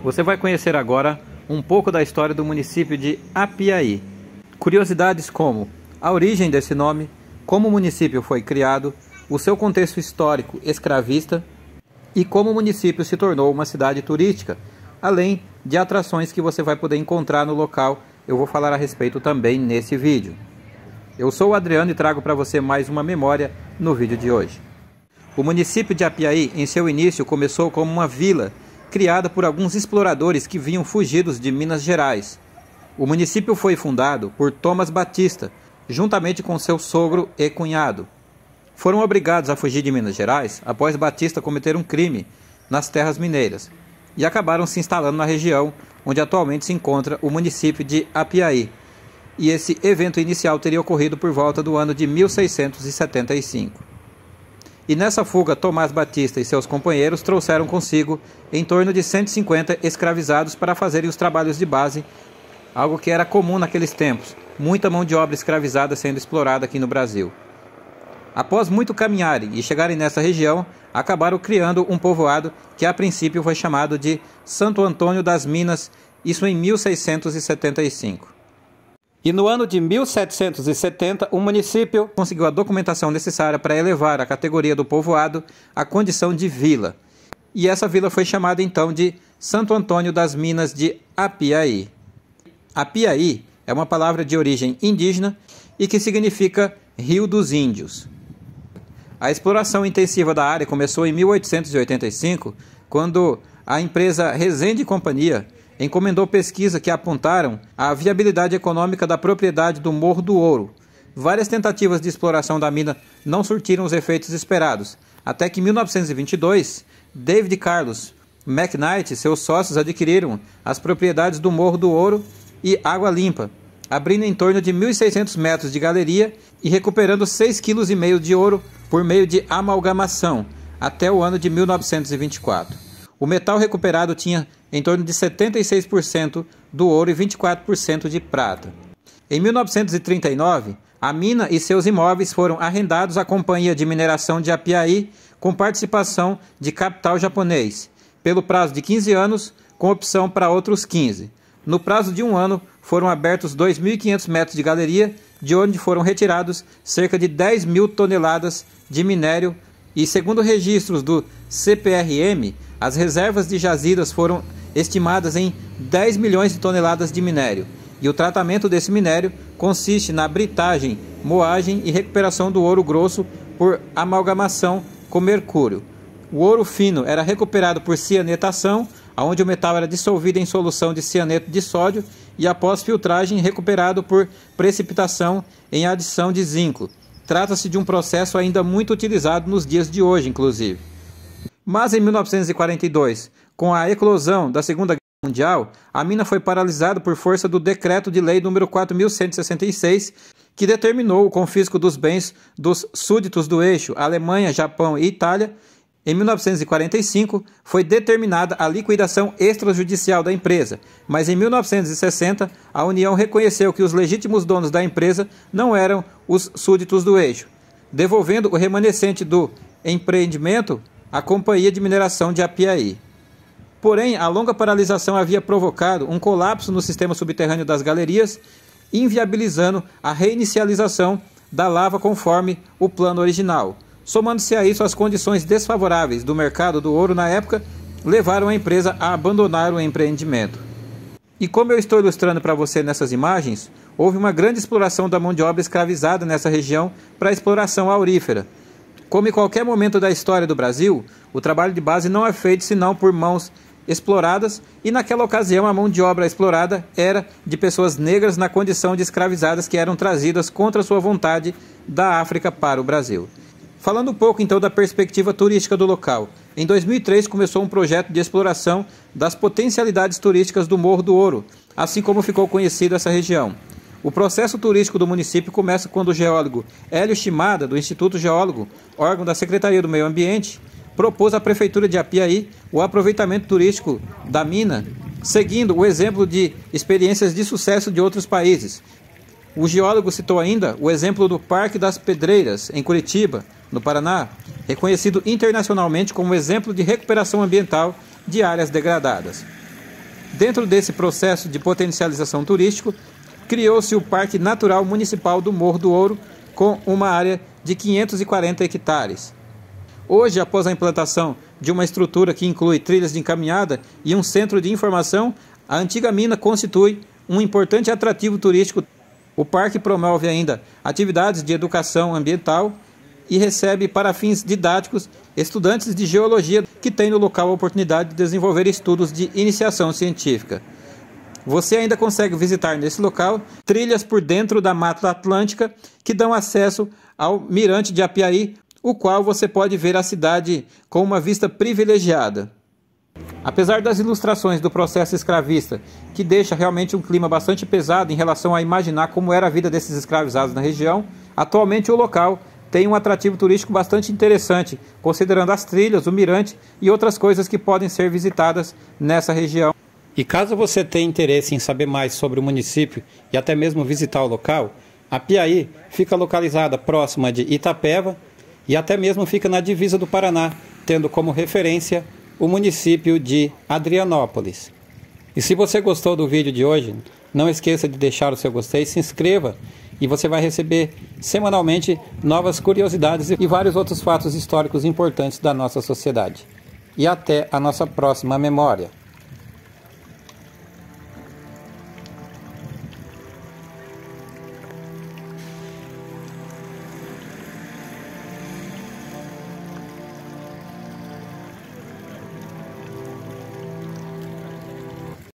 Você vai conhecer agora um pouco da história do município de Apiaí. Curiosidades como a origem desse nome, como o município foi criado, o seu contexto histórico escravista e como o município se tornou uma cidade turística, além de atrações que você vai poder encontrar no local. Eu vou falar a respeito também nesse vídeo. Eu sou o Adriano e trago para você mais uma memória no vídeo de hoje. O município de Apiaí, em seu início, começou como uma vila criada por alguns exploradores que vinham fugidos de Minas Gerais. O município foi fundado por Thomas Batista, juntamente com seu sogro e cunhado. Foram obrigados a fugir de Minas Gerais após Batista cometer um crime nas terras mineiras e acabaram se instalando na região onde atualmente se encontra o município de Apiaí. E esse evento inicial teria ocorrido por volta do ano de 1675. E nessa fuga, Tomás Batista e seus companheiros trouxeram consigo em torno de 150 escravizados para fazerem os trabalhos de base, algo que era comum naqueles tempos, muita mão de obra escravizada sendo explorada aqui no Brasil. Após muito caminharem e chegarem nessa região, acabaram criando um povoado que a princípio foi chamado de Santo Antônio das Minas, isso em 1675. E no ano de 1770, o município conseguiu a documentação necessária para elevar a categoria do povoado à condição de vila. E essa vila foi chamada então de Santo Antônio das Minas de Apiaí. Apiaí é uma palavra de origem indígena e que significa Rio dos Índios. A exploração intensiva da área começou em 1885, quando a empresa Resende e Companhia encomendou pesquisas que apontaram a viabilidade econômica da propriedade do Morro do Ouro. Várias tentativas de exploração da mina não surtiram os efeitos esperados, até que em 1922, David Carlos McKnight e seus sócios adquiriram as propriedades do Morro do Ouro e Água Limpa, abrindo em torno de 1.600 metros de galeria e recuperando 6,5 kg de ouro por meio de amalgamação, até o ano de 1924. O metal recuperado tinha em torno de 76% do ouro e 24% de prata. Em 1939, a mina e seus imóveis foram arrendados à Companhia de Mineração de Apiaí, com participação de capital japonês, pelo prazo de 15 anos, com opção para outros 15. No prazo de um ano, foram abertos 2.500 metros de galeria, de onde foram retirados cerca de 10.000 toneladas de minério e, segundo registros do CPRM, as reservas de jazidas foram estimadas em 10 milhões de toneladas de minério, e o tratamento desse minério consiste na britagem, moagem e recuperação do ouro grosso por amalgamação com mercúrio. O ouro fino era recuperado por cianetação, onde o metal era dissolvido em solução de cianeto de sódio e após filtragem recuperado por precipitação em adição de zinco. Trata-se de um processo ainda muito utilizado nos dias de hoje, inclusive. Mas em 1942, com a eclosão da Segunda Guerra Mundial, a mina foi paralisada por força do Decreto de Lei nº 4.166, que determinou o confisco dos bens dos súditos do eixo Alemanha, Japão e Itália. Em 1945, foi determinada a liquidação extrajudicial da empresa, mas em 1960, a União reconheceu que os legítimos donos da empresa não eram os súditos do eixo, devolvendo o remanescente do empreendimento à Companhia de Mineração de Apiaí. Porém, a longa paralisação havia provocado um colapso no sistema subterrâneo das galerias, inviabilizando a reinicialização da lava conforme o plano original. Somando-se a isso, as condições desfavoráveis do mercado do ouro na época levaram a empresa a abandonar o empreendimento. E como eu estou ilustrando para você nessas imagens, houve uma grande exploração da mão de obra escravizada nessa região para a exploração aurífera. Como em qualquer momento da história do Brasil, o trabalho de base não é feito senão por mãos exploradas, e naquela ocasião a mão de obra explorada era de pessoas negras na condição de escravizadas que eram trazidas contra sua vontade da África para o Brasil. Falando um pouco então da perspectiva turística do local, em 2003 começou um projeto de exploração das potencialidades turísticas do Morro do Ouro, assim como ficou conhecida essa região. O processo turístico do município começa quando o geólogo Hélio Shimada, do Instituto Geólogo, órgão da Secretaria do Meio Ambiente, propôs à Prefeitura de Apiaí o aproveitamento turístico da mina, seguindo o exemplo de experiências de sucesso de outros países. O geólogo citou ainda o exemplo do Parque das Pedreiras, em Curitiba, no Paraná, reconhecido internacionalmente como exemplo de recuperação ambiental de áreas degradadas. Dentro desse processo de potencialização turístico, criou-se o Parque Natural Municipal do Morro do Ouro, com uma área de 540 hectares. Hoje, após a implantação de uma estrutura que inclui trilhas de caminhada e um centro de informação, a antiga mina constitui um importante atrativo turístico. O parque promove ainda atividades de educação ambiental e recebe para fins didáticos estudantes de geologia que têm no local a oportunidade de desenvolver estudos de iniciação científica. Você ainda consegue visitar nesse local trilhas por dentro da Mata Atlântica que dão acesso ao Mirante de Apiaí, o qual você pode ver a cidade com uma vista privilegiada. Apesar das ilustrações do processo escravista, que deixa realmente um clima bastante pesado em relação a imaginar como era a vida desses escravizados na região, atualmente o local tem um atrativo turístico bastante interessante, considerando as trilhas, o mirante e outras coisas que podem ser visitadas nessa região. E caso você tenha interesse em saber mais sobre o município e até mesmo visitar o local, Apiaí fica localizada próxima de Itapeva e até mesmo fica na divisa do Paraná, tendo como referência o município de Adrianópolis. E se você gostou do vídeo de hoje, não esqueça de deixar o seu gostei, se inscreva e você vai receber semanalmente novas curiosidades e vários outros fatos históricos importantes da nossa sociedade. E até a nossa próxima memória.